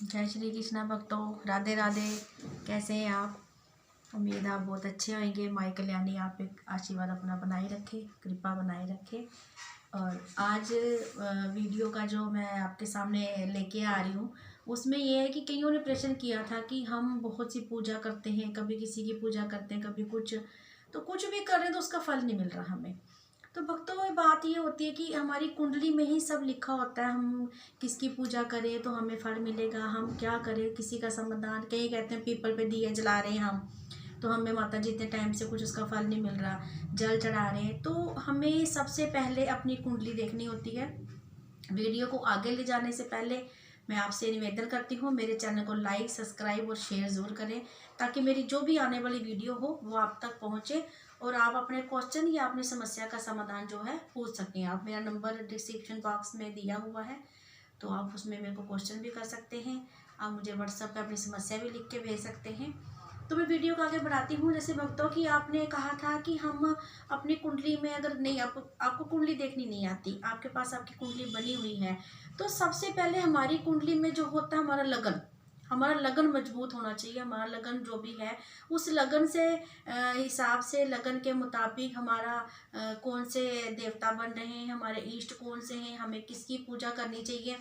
जय श्री कृष्णा भक्तों, राधे राधे। कैसे हैं आप? उम्मीद आप बहुत अच्छे होंगे। माई कल्याणी आप एक आशीर्वाद अपना बनाए रखे, कृपा बनाए रखे। और आज वीडियो का जो मैं आपके सामने लेके आ रही हूँ उसमें ये है कि कईयों ने प्रश्न किया था कि हम बहुत सी पूजा करते हैं, कभी किसी की पूजा करते हैं, कभी कुछ, तो कुछ भी कर रहे हैं तो उसका फल नहीं मिल रहा हमें। तो भक्तों ये बात ये होती है कि हमारी कुंडली में ही सब लिखा होता है। हम किसकी पूजा करें तो हमें फल मिलेगा, हम क्या करें किसी का समाधान। कई कहते हैं पीपल पे दिए जला रहे हैं हम, तो हमें माता जी इतने टाइम से कुछ उसका फल नहीं मिल रहा, जल चढ़ा रहे हैं। तो हमें सबसे पहले अपनी कुंडली देखनी होती है। वीडियो को आगे ले जाने से पहले मैं आपसे निवेदन करती हूँ, मेरे चैनल को लाइक, सब्सक्राइब और शेयर ज़रूर करें, ताकि मेरी जो भी आने वाली वीडियो हो वो आप तक पहुँचे और आप अपने क्वेश्चन या अपनी समस्या का समाधान जो है पूछ सकें। आप, मेरा नंबर डिस्क्रिप्शन बॉक्स में दिया हुआ है, तो आप उसमें मेरे को क्वेश्चन भी कर सकते हैं। आप मुझे व्हाट्सएप पे अपनी समस्या भी लिख के भेज सकते हैं। तो मैं वीडियो को आगे बढ़ाती हूँ। जैसे भक्तों की आपने कहा था कि हम अपनी कुंडली में, अगर नहीं आपको कुंडली देखनी नहीं आती, आपके पास आपकी कुंडली बनी हुई है, तो सबसे पहले हमारी कुंडली में जो होता है हमारा लगन मजबूत होना चाहिए। हमारा लगन जो भी है उस लगन से हिसाब से, लगन के मुताबिक हमारा कौन से देवता बन रहे हैं, हमारे इष्ट कौन से हैं, हमें किसकी पूजा करनी चाहिए,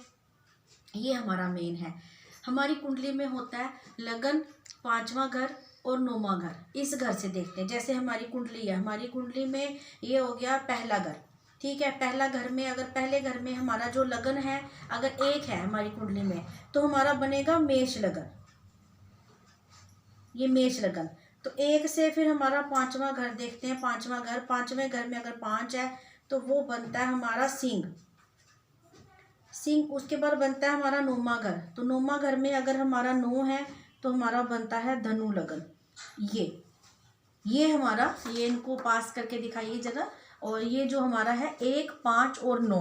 ये हमारा मेन है। हमारी कुंडली में होता है लगन, पांचवा घर और नौवां घर। इस घर से देखते हैं। जैसे हमारी कुंडली है, हमारी कुंडली में ये हो गया पहला घर, ठीक है। पहला घर में, अगर पहले घर में हमारा जो लगन है अगर एक है हमारी कुंडली में, तो हमारा बनेगा मेष लगन, ये मेष लगन। तो एक से फिर हमारा पांचवा घर देखते हैं। पांचवा घर, पांचवें घर में अगर 5 है तो वो बनता है हमारा सिंह। उसके बाद बनता है हमारा नौवां घर। तो नौवां घर में अगर हमारा 9 है तो हमारा बनता है धनु लगन। ये हमारा, ये इनको पास करके दिखाइए जरा। और ये जो हमारा है 1, 5 और 9।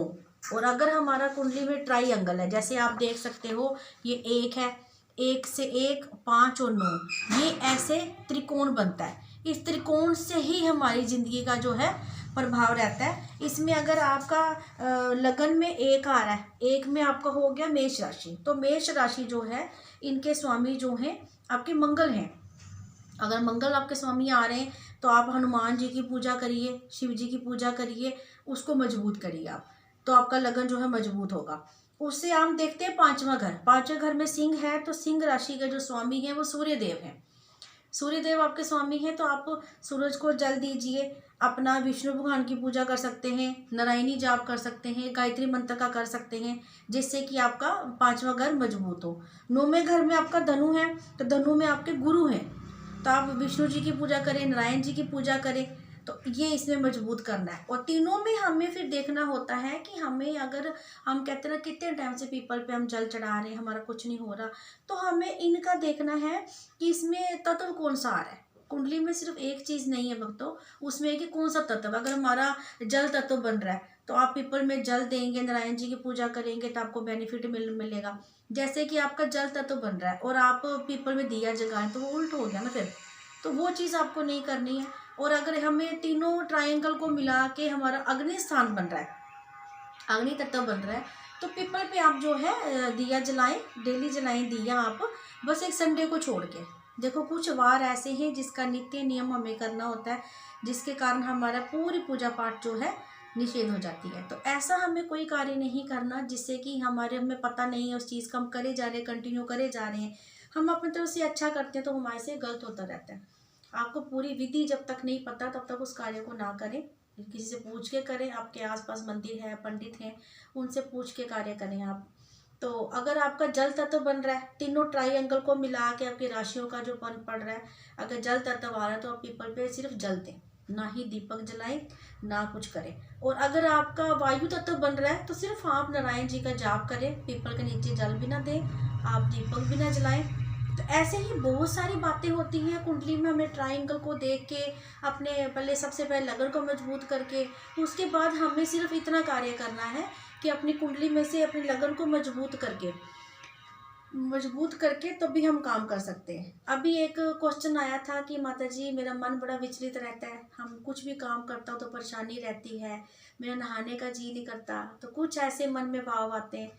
और अगर हमारा कुंडली में ट्राइंगल है, जैसे आप देख सकते हो ये 1 है, 1 से 1, 5 और 9, ये ऐसे त्रिकोण बनता है। इस त्रिकोण से ही हमारी जिंदगी का जो है प्रभाव रहता है। इसमें अगर आपका लगन में 1 आ रहा है, 1 में आपका हो गया मेष राशि, तो मेष राशि जो है इनके स्वामी जो हैं आपके मंगल हैं। अगर मंगल आपके स्वामी आ रहे हैं तो आप हनुमान जी की पूजा करिए, शिव जी की पूजा करिए, उसको मजबूत करिए आप, तो आपका लगन जो है मजबूत होगा। उससे हम देखते हैं पांचवा घर। पांचवें घर में सिंह है, तो सिंह राशि का जो स्वामी है वो सूर्य देव है। सूर्य देव आपके स्वामी हैं, तो आप सूरज को जल दीजिए। अपना विष्णु भगवान की पूजा कर सकते हैं, नारायणी जाप कर सकते हैं, गायत्री मंत्र का कर सकते हैं, जिससे कि आपका पांचवा घर मजबूत हो। नौवें घर में आपका धनु है, तो धनु में आपके गुरु हैं, तो आप विष्णु जी की पूजा करें, नारायण जी की पूजा करें, तो ये इसमें मजबूत करना है। और तीनों में हमें फिर देखना होता है कि हमें, अगर हम कहते हैं ना कितने टाइम से पीपल पे हम जल चढ़ा रहे हैं, हमारा कुछ नहीं हो रहा, तो हमें इनका देखना है कि इसमें तत्व कौन सा आ रहा है। कुंडली में सिर्फ एक चीज नहीं है भक्तों, उसमें है कि कौन सा तत्व। अगर हमारा जल तत्व बन रहा है तो आप पीपल में जल देंगे, नारायण जी की पूजा करेंगे, तो आपको बेनिफिट मिलेगा। जैसे कि आपका जल तत्व बन रहा है और आप पीपल में दिया जगाएं, तो वो उल्ट हो गया ना फिर, तो वो चीज़ आपको नहीं करनी है। और अगर हमें तीनों ट्रायंगल को मिला के हमारा अग्नि स्थान बन रहा है, अग्नि तत्व बन रहा है, तो पीपल पे आप जो है दिया जलाएं, डेली जलाएं दिया आप, बस एक संडे को छोड़ के। देखो कुछ वार ऐसे हैं जिसका नित्य नियम हमें करना होता है, जिसके कारण हमारा पूरी पूजा पाठ जो है निषेध हो जाती है। तो ऐसा हमें कोई कार्य नहीं करना जिससे कि हमें पता नहीं है उस चीज़ का, हम करे जा रहे हैं, कंटिन्यू करे जा रहे हैं, हम अपनी तरफ से अच्छा करते हैं तो हमारे से गलत होता रहता है। आपको पूरी विधि जब तक नहीं पता तब तक उस कार्य को ना करें, किसी से पूछ के करें। आपके आसपास मंदिर है, पंडित हैं, उनसे पूछ के कार्य करें आप। तो अगर आपका जल तत्व बन रहा है, तीनों ट्राइंगल को मिला के आपकी राशियों का जो फल पड़ रहा है, अगर जल तत्व आ रहा है तो आप पीपल पे सिर्फ जल दें, ना ही दीपक जलाएं, ना कुछ करें। और अगर आपका वायु तत्व बन रहा है तो सिर्फ आप नारायण जी का जाप करें, पीपल के नीचे जल भी ना दें, आप दीपक भी ना जलाएं। तो ऐसे ही बहुत सारी बातें होती हैं कुंडली में। हमें ट्राइंगल को देख के अपने पहले, सबसे पहले लगन को मजबूत करके, उसके बाद हमें सिर्फ इतना कार्य करना है कि अपनी कुंडली में से अपनी लगन को मजबूत करके तब भी हम काम कर सकते हैं। अभी एक क्वेश्चन आया था कि माता जी मेरा मन बड़ा विचलित रहता है, हम कुछ भी काम करता हूँ तो परेशानी रहती है, मेरा नहाने का जी नहीं करता, तो कुछ ऐसे मन में भाव आते हैं।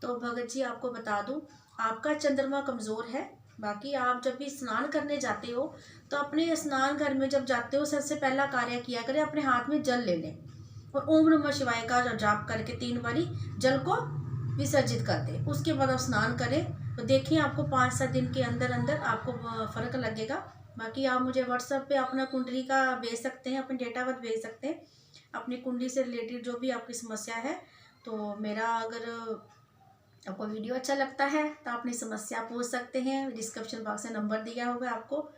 तो भगत जी आपको बता दूं, आपका चंद्रमा कमज़ोर है। बाकी आप जब भी स्नान करने जाते हो तो अपने स्नान घर में जब जाते हो सबसे पहला कार्य किया करें, अपने हाथ में जल ले लें और ओम नमः शिवाय का जाप करके 3 बारी जल को विसर्जित कर दें। उसके बाद आप स्नान करें तो देखिए आपको 5-7 दिन के अंदर अंदर आपको फ़र्क लगेगा। बाकी आप मुझे व्हाट्सएप पे अपना कुंडली का भेज सकते हैं, अपने डेट ऑफ बर्थ भेज सकते हैं, अपनी कुंडली से रिलेटेड जो भी आपकी समस्या है। तो मेरा अगर आपको वीडियो अच्छा लगता है तो अपनी समस्या पूछ सकते हैं, डिस्क्रिप्शन बॉक्स में नंबर दिया होगा आपको।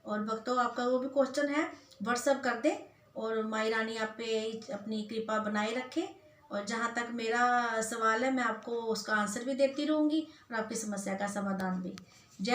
और भक्तों आपका वो भी क्वेश्चन है व्हाट्सअप कर दें और माई रानी आप पे अपनी कृपा बनाए रखें। और जहाँ तक मेरा सवाल है मैं आपको उसका आंसर भी देती रहूँगी और आपकी समस्या का समाधान भी। जय